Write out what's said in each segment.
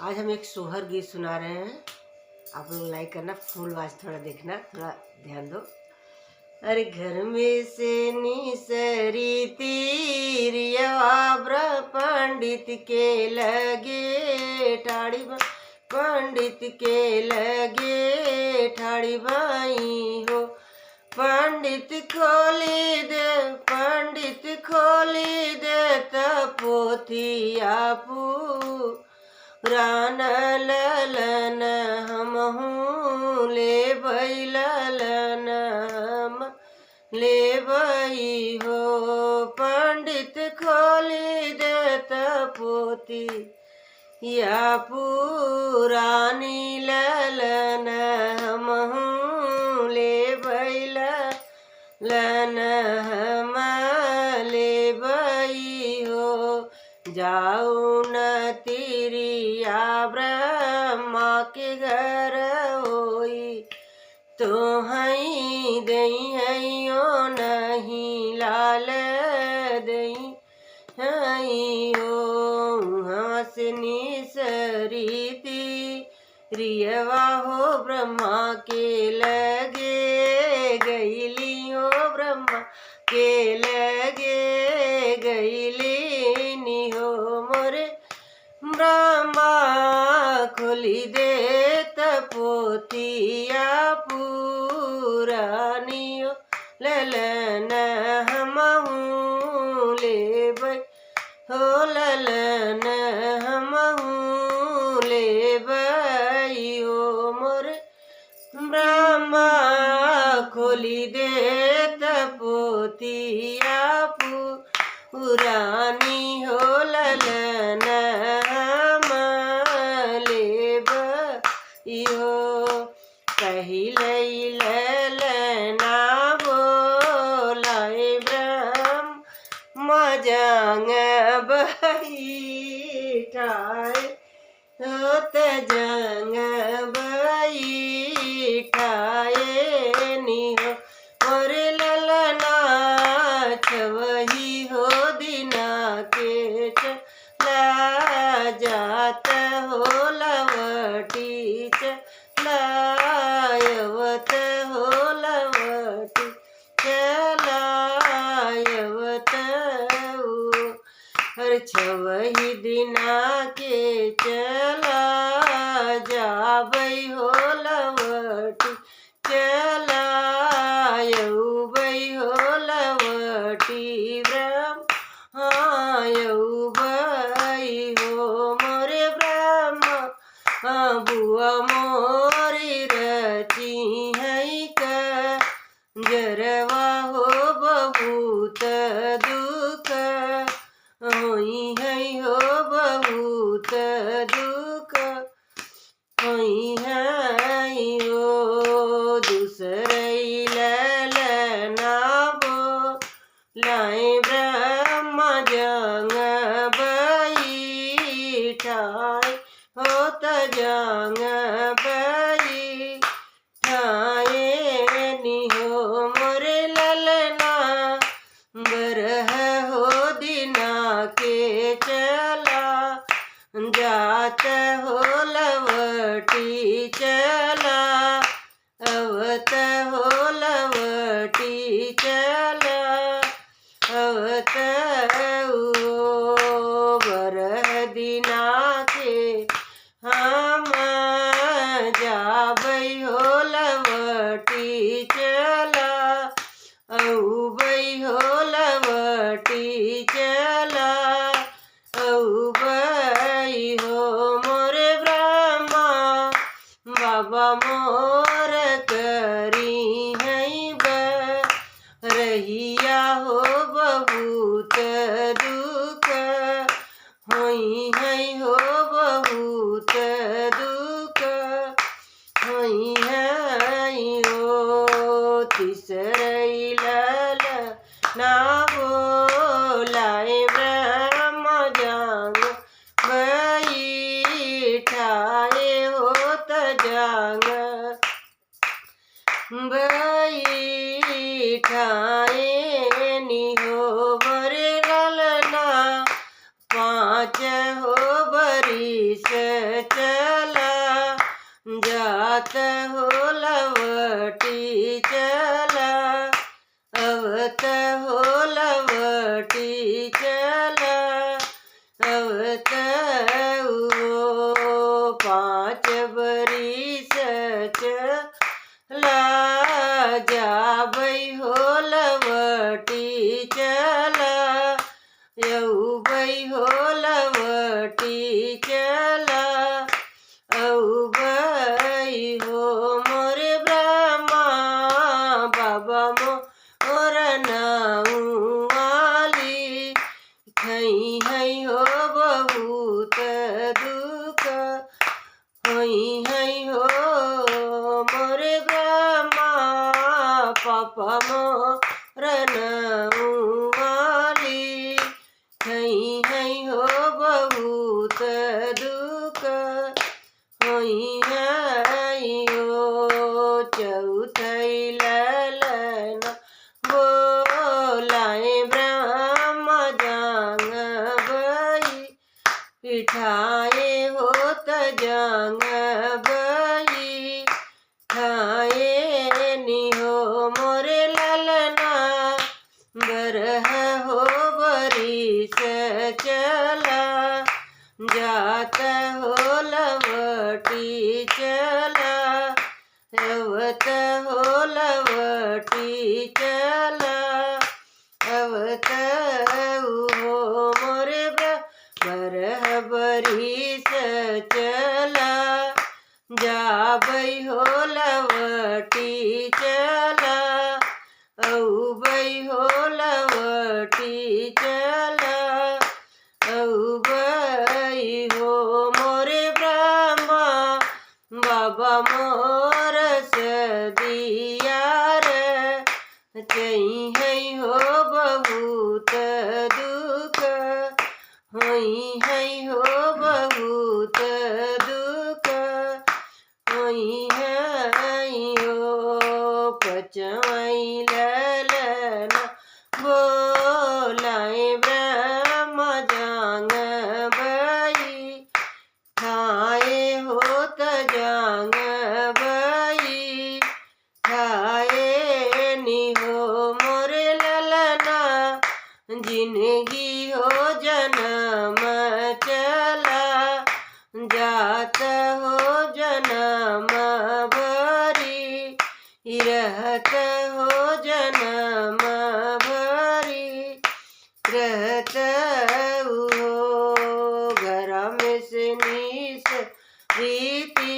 आज हम एक सोहर गीत सुना रहे हैं। आप लोग लाइक करना, फुल आवाज थोड़ा देखना, थोड़ा ध्यान दो। अरे घर में से निसरी तीरिया पंडित के लगे ठाड़ी पंडित के लगे ठाड़ी बाई हो। पंडित खोली दे पोथिया पुराण ललन हमहूँ ले भई ललन हम ले भई हो। पंडित खोली देत पोथी या पुरानी ललन हमहूँ ले भई ललन हम ले भई हो। जाऊ न तिरिया ब्रह्मा के घर होई तो हई दई हईयो नहीं लाल दई हई हो। हंसनी सरीती रियवा हो ब्रह्मा के लगे गईलियो ब्रह्मा के लगे गईली नी हो। मोरे ब्रह्मा खोली दे पोथिया पुरानियो ललन हमहूँ ले भई हो ललन हमहूँ ले भई हो। मोरे ब्रह्मा खोली दे पोथिया पुरानी हो ललन हम ले भई हो। कही ललना बोलाए ब्रह्म जंग बैठाए होत जंग बैठाए निहो। और ललना छवही हो दिना के चला जात हो लवटी चलायवत हो लवटी चलायवत हो। हर छवही दिना के चला जाबई हो लवटी चलायऊ बई हो लवटी ब्रह्म आयऊ बई हो। मोरे ब्रह्म बुआ मोरी रची है का जरवा हो बहुत दुख होई है हो बहुत दुख होई है हो। दूसरे ललना बोलाए ब्रह्म जंग बैठाए होत जंग बैठाए निहो। मोरे ललना बरह हो दिना के चला जात हो लवटी चला अवत हो लवटी चला अवत हो। बरह दिना के हम जाबई हो लवटी चला औ बई हो लवटी चला औ बई हो। मोरे ब्रह्मा बाबा मोर करी है रहिया हो बहुत दुख होई है हो बहुत दुख होई है हो। तीसरे ललना बोलाए ब्रह्म जंग बैठाए होत जंग बैठाए निहो। मोरे ललना पाँच हो बरिस जात हो लवटी चला, अवत हो लवटी चला, अवत हो 5 बरिस चला, जाबई हो लवटी चला, यौबई हो लवटी चला, औबई हो मोरे ब्रह्मा बाबा मोर नाउआली, खई हई हो बहुत दुख, होई हई हो मोरे ब्रह्मा पापा मोर नाउआली, खई हई हो बहुत दुख, होई हई हो चौथई ललन बोलाए ब्रह्म जांग बई, पिठाए होत जांग बई, ठाए नि हो मोरे ललना, बरह हो बरिस चला, जात हो लवटी चला, अवत हो लवटी चला, अवत हो मोरे बरह बरिस चला, जाबई हो लवटी चला, औबई हो लवटी चला, औबई हो मोरे ब्रह्मा बाबा मोर सदिया रे, चई हई हो बहुत दुख, होई हई हो बहुत दुख, होई हई हो 5वई ललन बोलाए ब्रह्म जांग बई, ठाए होत जांग बई, ठाए नि हो मोरे ललना, जिंदगी हो जन्म चला, जात हो जन्म भरी, रहत हो जन्म भरी, रहत हो घर में से नीस रीति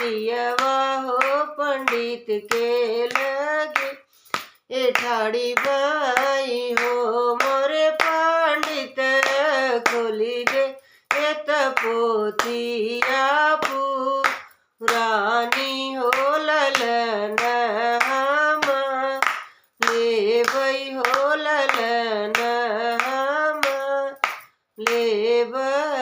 रियवा हो पंडित के लगे, ए ठाड़ी बाई हो मोरे पंडित खोली दे एत पोथिया पुरानी हो ललन हम, लेबई हो ललन हम, लेबई